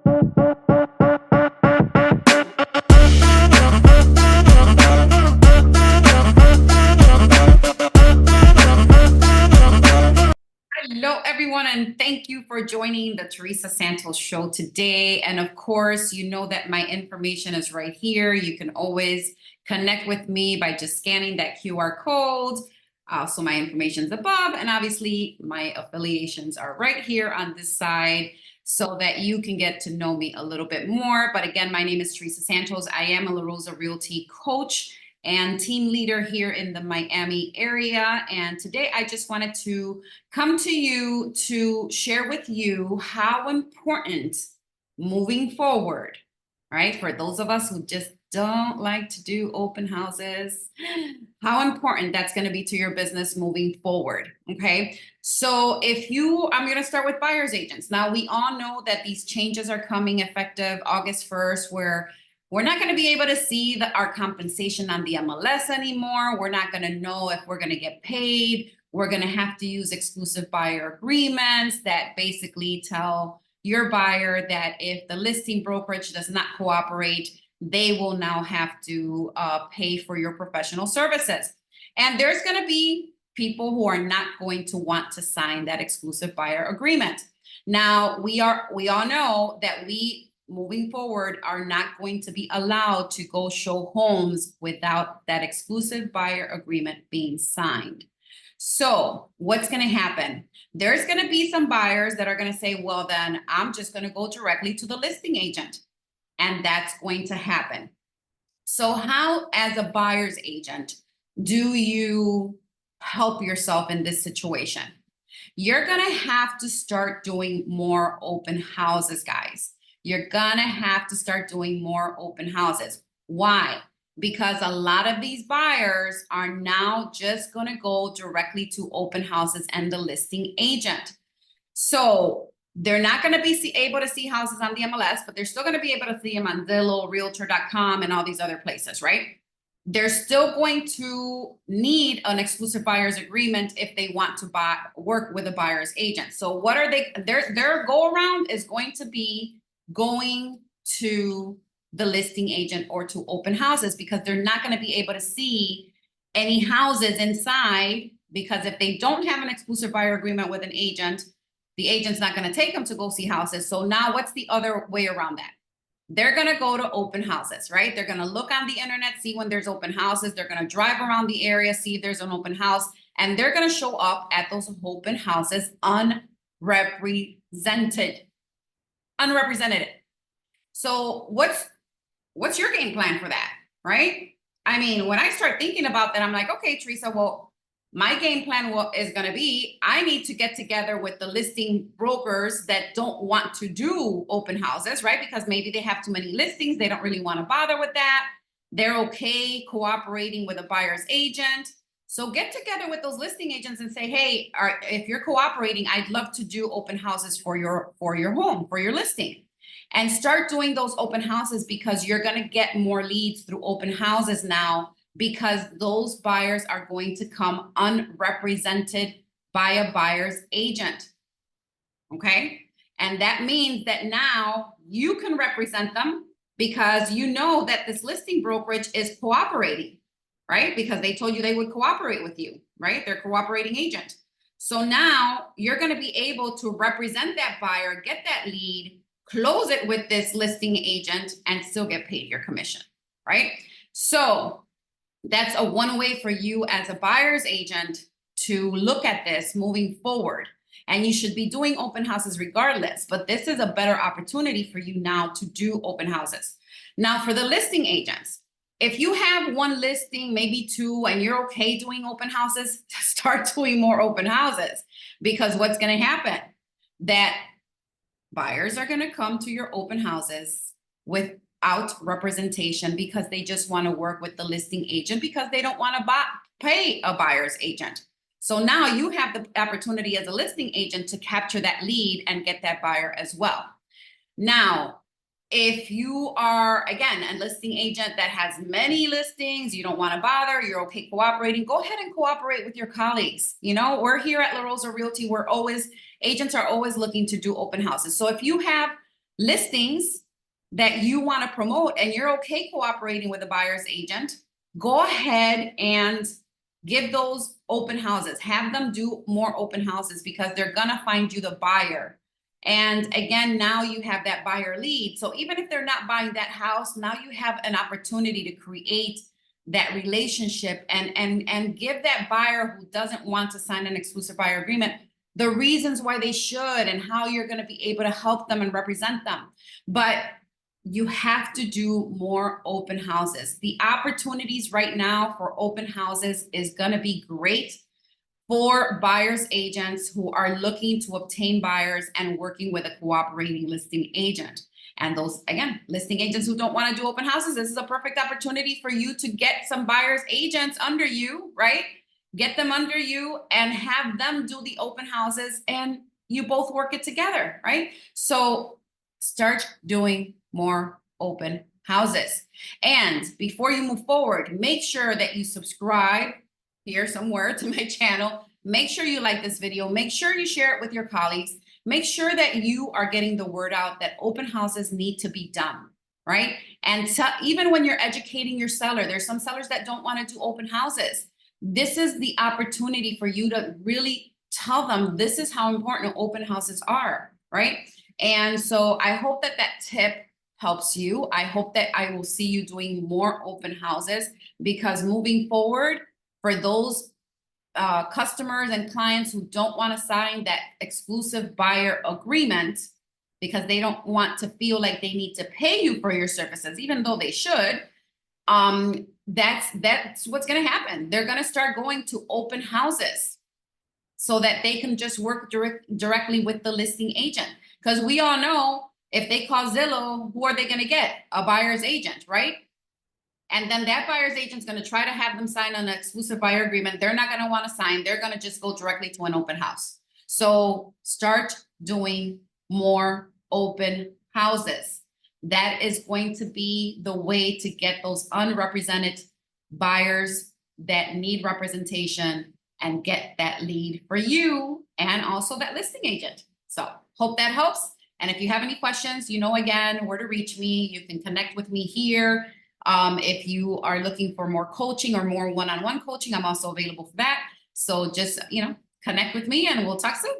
Hello, everyone, and thank you for joining the Teresa Santos show today. And of course, you know that my information is right here. You can always connect with me by just scanning that QR code. Also, my information is above, and obviously, my affiliations are right here on this side so that you can get to know me a little bit more. But again, my name is Teresa Santos. I am a Rosa Realty coach and team leader here in the Miami area. And today I just wanted to come to you to share with you how important moving forward, right? For those of us who just don't like to do open houses, how important that's going to be to your business moving forward. Okay. So I'm going to start with buyer's agents. Now, we all know that these changes are coming effective August 1st, where we're not going to be able to see our compensation on the MLS anymore. We're not going to know if we're going to get paid. We're going to have to use exclusive buyer agreements that basically tell your buyer that if the listing brokerage does not cooperate, they will now have to pay for your professional services. And there's going to be people who are not going to want to sign that exclusive buyer agreement. Now, we all know that moving forward are not going to be allowed to go show homes without that exclusive buyer agreement being signed. So what's going to happen? There's going to be some buyers that are going to say, well, then I'm just going to go directly to the listing agent. And that's going to happen. So how, as a buyer's agent, do you help yourself in this situation? You're going to have to start doing more open houses, guys. You're going to have to start doing more open houses. Why? Because a lot of these buyers are now just going to go directly to open houses and the listing agent. So they're not going to be able to see houses on the MLS, but they're still going to be able to see them on Zillow, Realtor.com, and all these other places, right? They're still going to need an exclusive buyer's agreement if they want to work with a buyer's agent. So what are their go around is going to be going to the listing agent or to open houses, because they're not going to be able to see any houses inside, because if they don't have an exclusive buyer agreement with an agent, the agent's not going to take them to go see houses. So now what's the other way around that? They're going to go to open houses, right? They're going to look on the internet, see when there's open houses. They're going to drive around the area, see if there's an open house, and they're going to show up at those open houses unrepresented. So what's your game plan for that, right? I mean, when I start thinking about that, I'm like, okay, Teresa, well, my game plan is going to be, I need to get together with the listing brokers that don't want to do open houses, right? Because maybe they have too many listings. They don't really want to bother with that. They're okay cooperating with a buyer's agent. So get together with those listing agents and say, hey, if you're cooperating, I'd love to do open houses for your home, for your listing. And start doing those open houses, because you're going to get more leads through open houses now, because those buyers are going to come unrepresented by a buyer's agent. Okay. And that means that now you can represent them, because you know that this listing brokerage is cooperating, right? Because they told you they would cooperate with you, right? They're cooperating agent. So now you're going to be able to represent that buyer, get that lead, close it with this listing agent, and still get paid your commission, right? So that's a one way for you as a buyer's agent to look at this moving forward. And you should be doing open houses regardless, but this is a better opportunity for you now to do open houses. Now, for the listing agents, if you have one listing, maybe two, and you're okay doing open houses, start doing more open houses, because what's going to happen? That buyers are going to come to your open houses without representation, because they just want to work with the listing agent, because they don't want to pay a buyer's agent. So now you have the opportunity as a listing agent to capture that lead and get that buyer as well. Now, if you are, again, a listing agent that has many listings, you don't want to bother, you're okay cooperating, go ahead and cooperate with your colleagues. You know, we're here at La Rosa Realty. Agents are always looking to do open houses. So if you have listings that you want to promote and you're okay cooperating with a buyer's agent, go ahead and give those open houses. Have them do more open houses because they're going to find you the buyer. And again, now you have that buyer lead. So even if they're not buying that house, now you have an opportunity to create that relationship and give that buyer who doesn't want to sign an exclusive buyer agreement the reasons why they should and how you're going to be able to help them and represent them. But you have to do more open houses. The opportunities right now for open houses is going to be great for buyers agents who are looking to obtain buyers and working with a cooperating listing agent. And those, again, listing agents who don't want to do open houses, this is a perfect opportunity for you to get some buyers agents under you, right? Get them under you and have them do the open houses and you both work it together, right? So start doing more open houses. And before you move forward, make sure that you subscribe here somewhere to my channel. Make sure you like this video. Make sure you share it with your colleagues. Make sure that you are getting the word out that open houses need to be done, right? And even when you're educating your seller, there's some sellers that don't want to do open houses. This is the opportunity for you to really tell them this is how important open houses are, right? And so I hope that that tip helps you. I hope that I will see you doing more open houses because moving forward, for those customers and clients who don't want to sign that exclusive buyer agreement because they don't want to feel like they need to pay you for your services, even though they should, that's what's going to happen. They're going to start going to open houses so that they can just work directly with the listing agent. Because we all know if they call Zillow, who are they going to get? A buyer's agent, right? And then that buyer's agent's going to try to have them sign an exclusive buyer agreement. They're not going to want to sign. They're going to just go directly to an open house. So start doing more open houses. That is going to be the way to get those unrepresented buyers that need representation and get that lead for you and also that listing agent. So hope that helps. And if you have any questions, you know, again, where to reach me. You can connect with me here. If you are looking for more coaching or more one-on-one coaching, I'm also available for that. So just, connect with me and we'll talk soon.